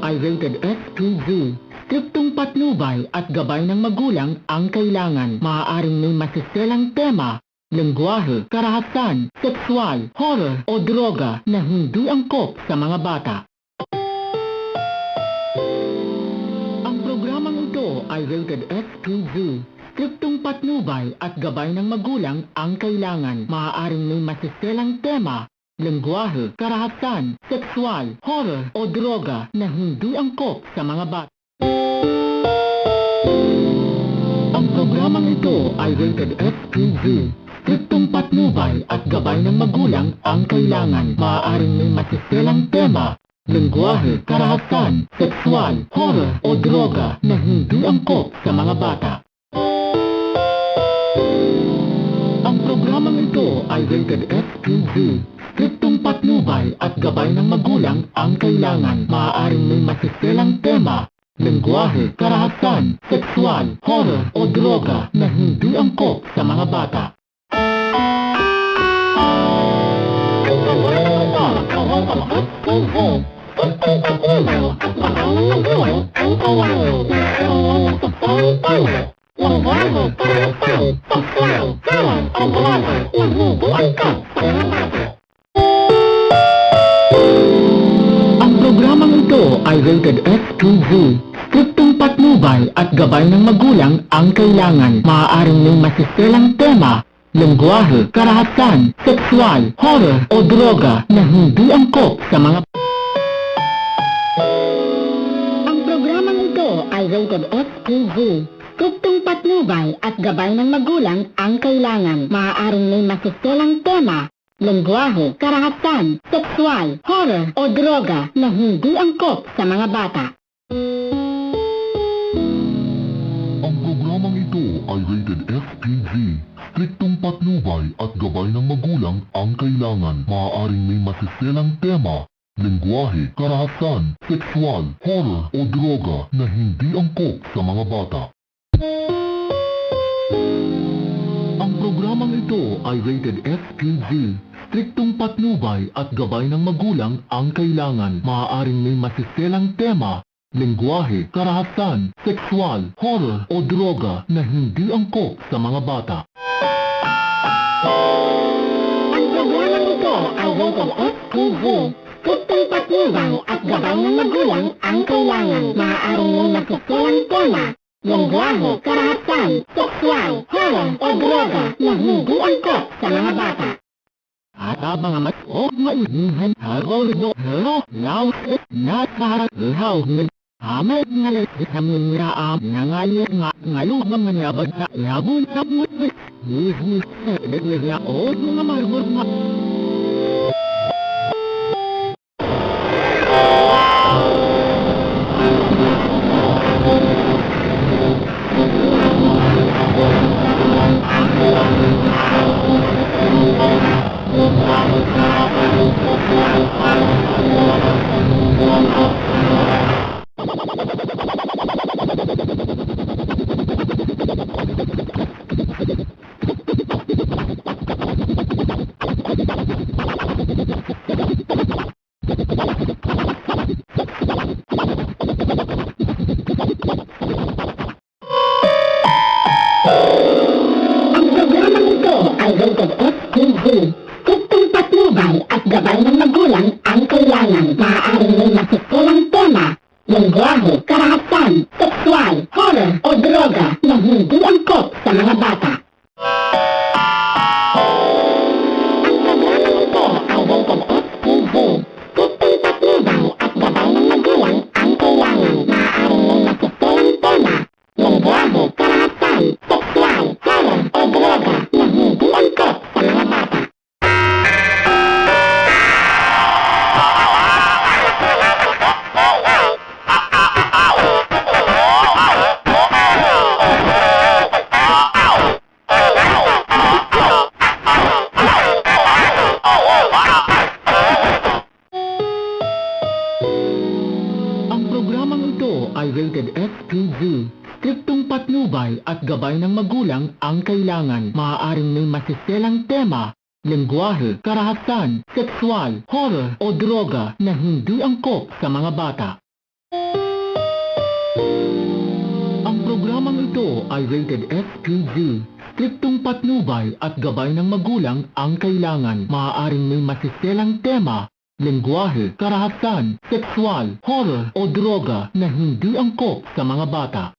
ay rated S2Z. Striktong patnubay at gabay ng magulang ang kailangan. Maaaring may masiselang tema, lengguwahe, karahasan, sexual, horror o droga na hindi angkop sa mga bata. Ang programang ito ay rated S2Z. Striktong patnubay at gabay ng magulang ang kailangan. Maaaring may masiselang tema, lengguwahe, karahasan, sexual, horror o droga na hindi angkop sa mga bata. Ang programang ito ay rated S2Z. Striktong patnubay at gabay ng magulang ang kailangan. Maaaring may masiselang tema, lengguwahe, karahasan, sexual, horror o droga na hindi angkop sa mga bata. Ang programang ito ay rated S2Z. Striktong patnubay at gabay ng magulang ang kailangan. Maaaring may masiselang tema, lengguwahe, karahasan, sexual, horror o droga na hindi angkop sa mga bata. Ang programang ito ay rated S2Z. Striktong patnubay at gabay ng magulang ang kailangan. Maaaring may masiselang tema, lengguwahe, karahasan, sexual, horror o droga na hindi angkop sa mga... Ang programang ito ay rated S2Z. Striktong patnubay at gabay ng magulang ang kailangan. Maaaring may masiselang tema, lengguwahe, karahasan, sexual, horror o droga na hindi angkop sa mga bata. Ang programang ito ay rated FPG. Striktong patnubay at gabay ng magulang ang kailangan. Maaaring may masiselang tema, lengguwahe, karahasan, sexual, horror o droga na hindi angkop sa mga bata. Ang programang ito ay rated FPG. Striktong patnubay at gabay ng magulang ang kailangan. Maaaring may masiselang tema, lengguwahe, karahasan, sexual, horror o droga na hindi angkop sa mga bata. Ang programang ito ay rated S2Z. Striktong patnubay at gabay ng magulang ang kailangan. Maaaring may masiselang tema, lengguwahe, karahasan, sexual, horror o droga na hindi angkop sa mga bata. At ang mga matog maihinhan haraw no haraw lausit na kaharaw ng hamad ngalit sa miraam na ngalit nga ngalumang nabag na labon sa buwit hihis sa nagwira o mga marmur nga. Rated S2Z. Striktong patnubay at gabay ng magulang ang kailangan. Maaaring may masiselang tema, lengguwahe, karahasan, sexual, horror o droga na hindi angkop sa mga bata. Ang programang ito ay rated S2Z. Striktong patnubay at gabay ng magulang ang kailangan. Maaaring may masiselang tema, lengguwahe, karahasan, sexual, horror o droga na hindi angkop sa mga bata. Ang programang ito ay rated FPG. Striktong patnubay at gabay ng magulang ang kailangan. Maaaring may masiselang tema, lengguwahe, karahasan, sexual, horror o droga na hindi angkop sa mga bata. Ang programang ito ay rated SPG. Striktong patnubay at gabay ng magulang ang kailangan. Maaaring may masiselang tema, lengguwahe, karahasan, sexual, horror o droga na hindi angkop sa mga bata.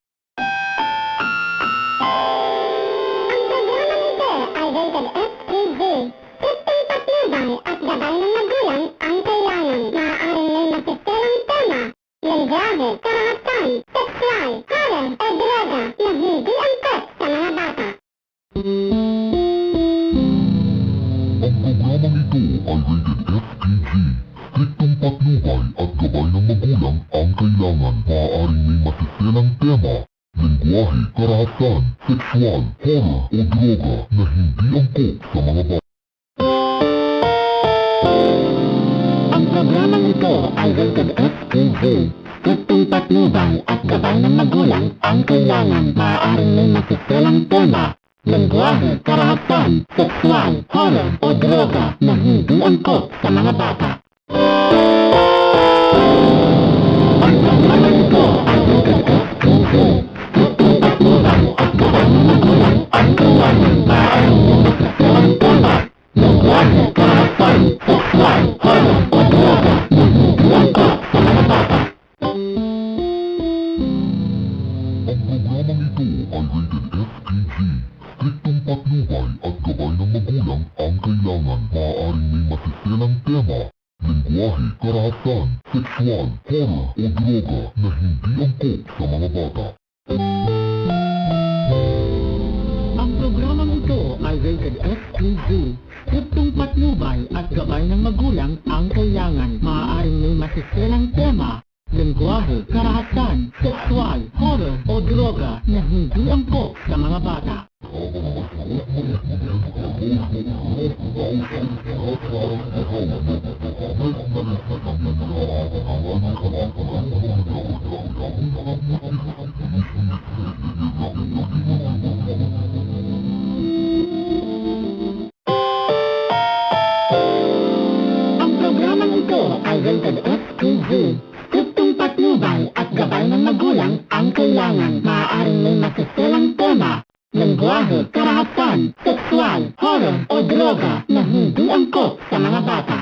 Ang programang ito ay rated SPG. Striktong patnubay at gabay ng magulang ang kailangan. Maaaring may masiselang tema, lengguwahe, karahasan, sexual, horror o droga na hindi angkop sa mga bata. Ang programang ito ay rated SPG. Striktong patnubay at gabay ng magulang ang kailangan. Maaaring may masiselang tema, lengguwahe, karahasan, sexual, horror o droga na hindi angkop sa mga bata. Ang programang ito ay rated SPG. Striktong patnubay at gabay ng magulang ang kailangan. Maaaring may masiselang tema, lengguwahe, karahasan, sexual, horror o droga na hindi angkop sa mga bata. Ang programang ito ay rated SPG. Striktong patnubay at gabay ng magulang ang kailangan. Maaaring may masiselang tema, lengguwahe, karahasan, sexual, horror o droga na hindi angkop sa mga bata. Ang programang ito ay rated SPG. Striktong patnubay at gabay ng magulang ang kailangan. Maaaring may masiselang tema, lengguwahe, karahasan, sexual, horror o droga na hindi angkop sa mga bata. Ang programang ito ay rated SPG. Striktong patnubay at gabay ng magulang ang kailangan. Maaaring may masiselang tema, lengguwahe, karahasan, sexual, horror o droga na hindi angkop sa mga bata.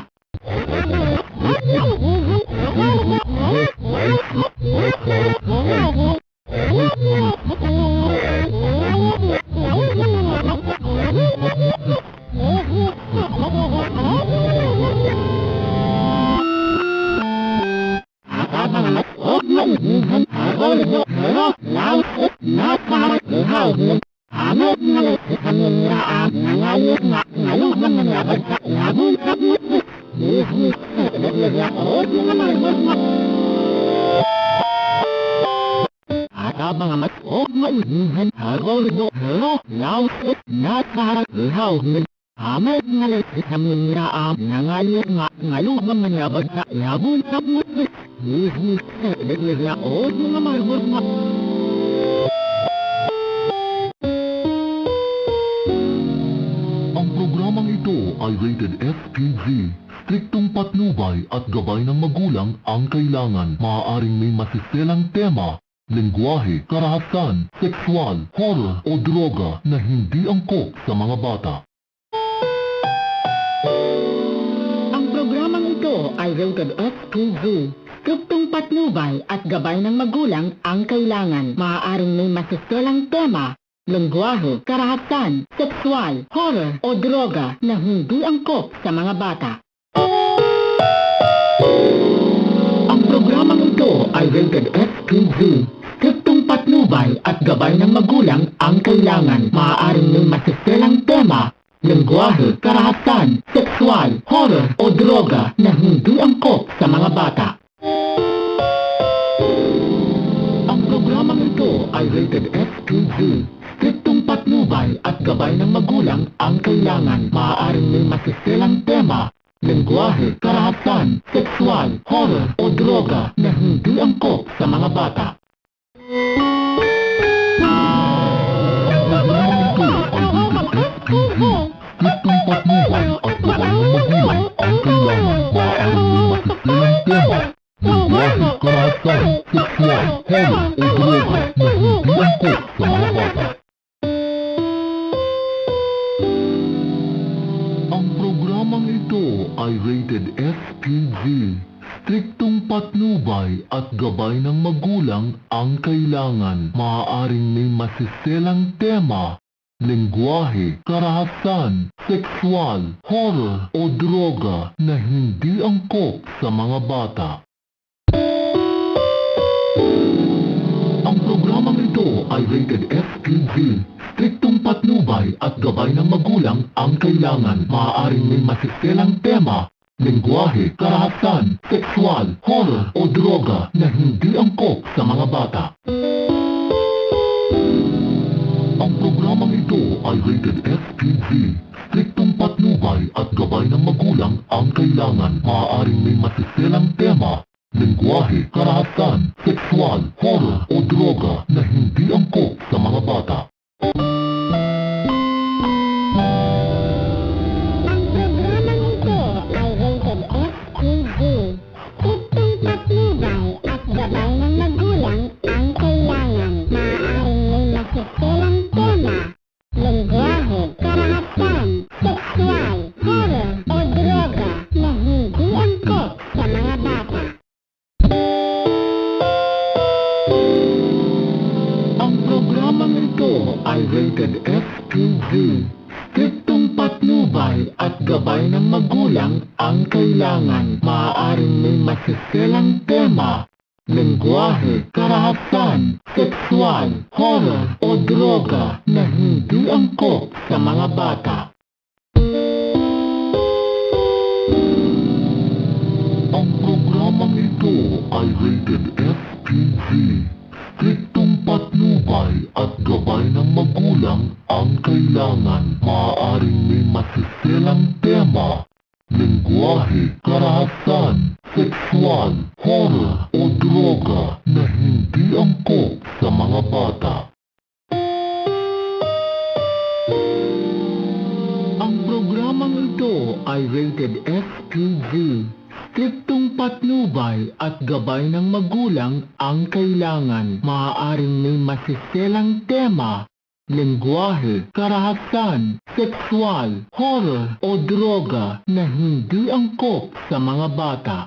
Ang programang ito ay rated SPG. Striktong patnubay at gabay ng magulang ang kailangan. Maaaring may masiselang tema, lengguwahe, karahasan, sexual, horror o droga na hindi angkop sa mga bata. Ang programang ito ay rated SPG. Striktong patnubay at gabay ng magulang ang kailangan. Maaaring may masiselang tema, lengguwahe, karahasan, sexual, horror o droga na hindi angkop sa mga bata. Ang programang ito ay rated SPG. Striktong patnubay at gabay ng magulang ang kailangan. Maaaring may masiselang tema, lengguwahe, karahasan, sexual, horror o droga na hindi angkop sa mga bata. Ang programang ito ay rated SPG. Striktong patnubay at gabay ng magulang ang kailangan. Maaaring may masiselang tema, lengguwahe, karahasan, sexual, horror o droga na hindi angkop sa mga bata. Ang programang ito ay rated SPG. Striktong patnubay at gabay ng magulang ang kailangan. Maaaring may masiselang tema, lengguwahe, karahasan, sexual, horror o droga na hindi angkop sa mga bata. Ang programang ito ay rated SPG. Striktong patnubay at gabay ng magulang ang kailangan. Maaaring may masiselang tema, lengguwahe, karahasan, sexual, horror o droga na hindi angkop sa mga bata. Ang programang ito ay rated SPG. Striktong patnubay at gabay ng magulang ang kailangan. Maaaring may masiselang tema, lengguwahe, karahasan, sexual, horror o droga na hindi angkop sa mga bata. Ang programang ito ay rated SPG. Striktong patnubay at gabay ng magulang ang kailangan. Maaaring may masiselang tema, lengguwahe, karahasan, sexual, horror o droga na hindi angkop sa mga bata. Ang programang ito ay rated SPG. Striktong patnubay at gabay ng magulang ang kailangan. Maaaring may masiselang tema, lengguwahe, karahasan, sexual, horror o droga na hindi angkop sa mga bata. Ang programang ito ay rated SPG. Striktong patnubay at gabay ng magulang ang kailangan. Maaaring may masiselang tema, lengguwahe, karahasan, sexual, horror o droga na hindi angkop sa mga bata. Ang programang ito ay rated SPG. Striktong patnubay at gabay ng magulang ang kailangan. Maaaring may masiselang tema, lengguwahe, karahasan, sexual, horror o droga na hindi angkop sa mga bata. Ang programang ito ay rated SPG. Striktong patnubay at gabay ng magulang ang kailangan. Maaaring may masiselang tema, lengguwahe, karahasan, sexual, horror o droga na hindi angkop sa mga bata. Ang programang ito ay rated SPG. Striktong patnubay at gabay ng magulang ang kailangan. Maaaring may masiselang tema, lengguwahe, karahasan, sexual, horror o droga na hindi angkop sa mga bata.